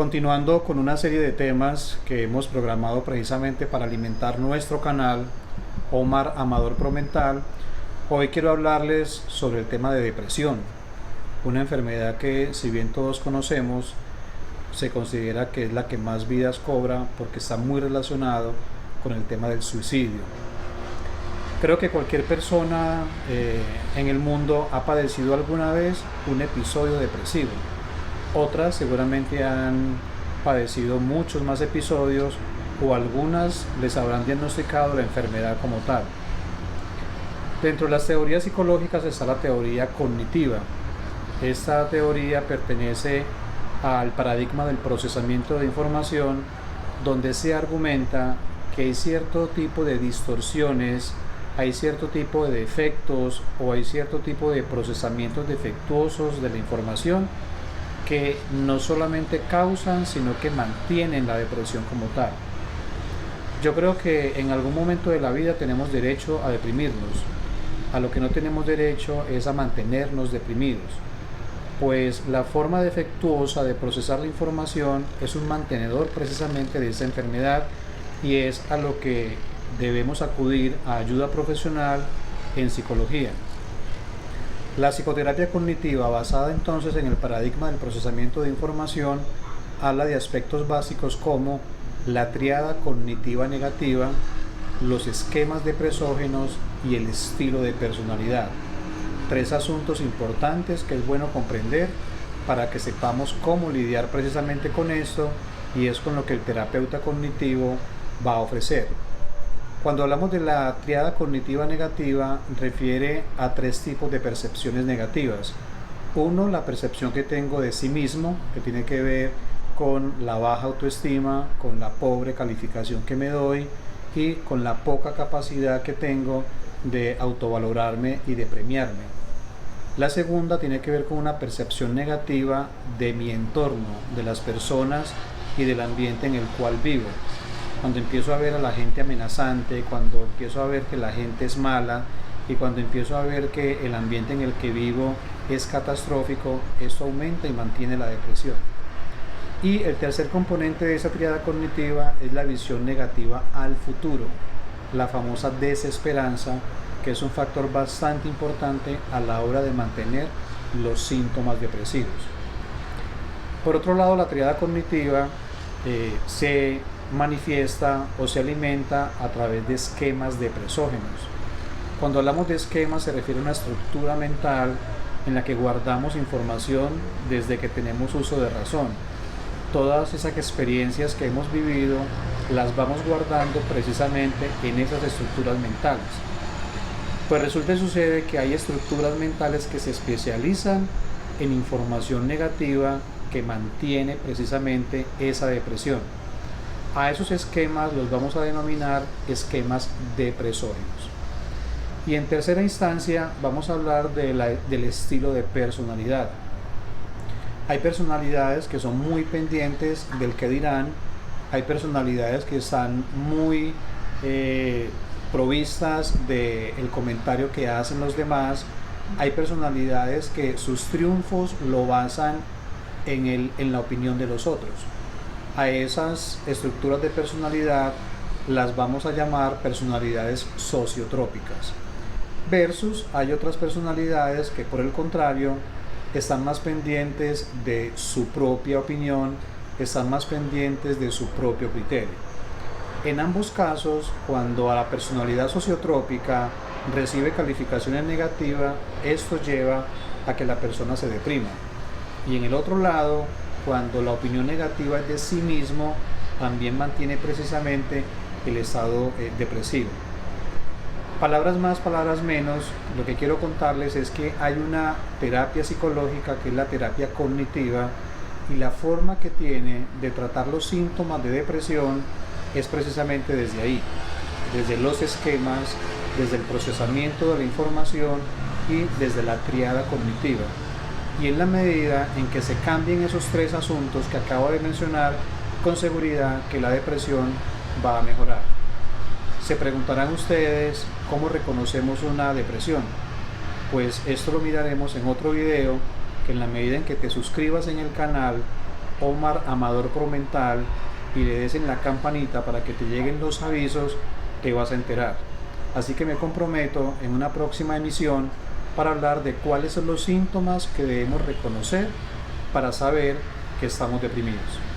Continuando con una serie de temas que hemos programado precisamente para alimentar nuestro canal Omar Amador Promental, hoy quiero hablarles sobre el tema de depresión, una enfermedad que, si bien todos conocemos, se considera que es la que más vidas cobra porque está muy relacionado con el tema del suicidio. Creo que cualquier persona en el mundo ha padecido alguna vez un episodio depresivo. Otras seguramente han padecido muchos más episodios o algunas les habrán diagnosticado la enfermedad como tal. Dentro de las teorías psicológicas está la teoría cognitiva. Esta teoría pertenece al paradigma del procesamiento de información, donde se argumenta que hay cierto tipo de distorsiones, hay cierto tipo de defectos o hay cierto tipo de procesamientos defectuosos de la información que no solamente causan, sino que mantienen la depresión como tal. Yo creo que en algún momento de la vida tenemos derecho a deprimirnos. A lo que no tenemos derecho es a mantenernos deprimidos, pues la forma defectuosa de procesar la información es un mantenedor precisamente de esa enfermedad y es a lo que debemos acudir a ayuda profesional en psicología. La psicoterapia cognitiva, basada entonces en el paradigma del procesamiento de información, habla de aspectos básicos como la tríada cognitiva negativa, los esquemas depresógenos y el estilo de personalidad. Tres asuntos importantes que es bueno comprender para que sepamos cómo lidiar precisamente con esto, y es con lo que el terapeuta cognitivo va a ofrecer. Cuando hablamos de la tríada cognitiva negativa, refiere a tres tipos de percepciones negativas. Uno, la percepción que tengo de sí mismo, que tiene que ver con la baja autoestima, con la pobre calificación que me doy y con la poca capacidad que tengo de autovalorarme y de premiarme. La segunda tiene que ver con una percepción negativa de mi entorno, de las personas y del ambiente en el cual vivo. Cuando empiezo a ver a la gente amenazante, cuando empiezo a ver que la gente es mala y cuando empiezo a ver que el ambiente en el que vivo es catastrófico, esto aumenta y mantiene la depresión. Y el tercer componente de esa tríada cognitiva es la visión negativa al futuro, la famosa desesperanza, que es un factor bastante importante a la hora de mantener los síntomas depresivos. Por otro lado, la tríada cognitiva se manifiesta o se alimenta a través de esquemas depresógenos. Cuando hablamos de esquemas se refiere a una estructura mental en la que guardamos información desde que tenemos uso de razón. Todas esas experiencias que hemos vivido las vamos guardando precisamente en esas estructuras mentales. Pues resulta y sucede que hay estructuras mentales que se especializan en información negativa que mantiene precisamente esa depresión. A esos esquemas los vamos a denominar esquemas depresógenos. Y en tercera instancia vamos a hablar del estilo de personalidad. Hay personalidades que son muy pendientes del que dirán, hay personalidades que están muy provistas del comentario que hacen los demás, hay personalidades que sus triunfos lo basan en la opinión de los otros. A esas estructuras de personalidad las vamos a llamar personalidades sociotrópicas. Versus hay otras personalidades que, por el contrario, están más pendientes de su propia opinión, están más pendientes de su propio criterio. En ambos casos, cuando a la personalidad sociotrópica recibe calificaciones negativas, esto lleva a que la persona se deprima. Y en el otro lado, cuando la opinión negativa es de sí mismo, también mantiene precisamente el estado depresivo. Palabras más, palabras menos, lo que quiero contarles es que hay una terapia psicológica que es la terapia cognitiva, y la forma que tiene de tratar los síntomas de depresión es precisamente desde ahí, desde los esquemas, desde el procesamiento de la información y desde la tríada cognitiva. Y en la medida en que se cambien esos tres asuntos que acabo de mencionar, con seguridad que la depresión va a mejorar. Se preguntarán ustedes cómo reconocemos una depresión. Pues esto lo miraremos en otro video, que en la medida en que te suscribas en el canal Omar Amador Promental y le des en la campanita para que te lleguen los avisos, te vas a enterar. Así que me comprometo en una próxima emisión para hablar de cuáles son los síntomas que debemos reconocer para saber que estamos deprimidos.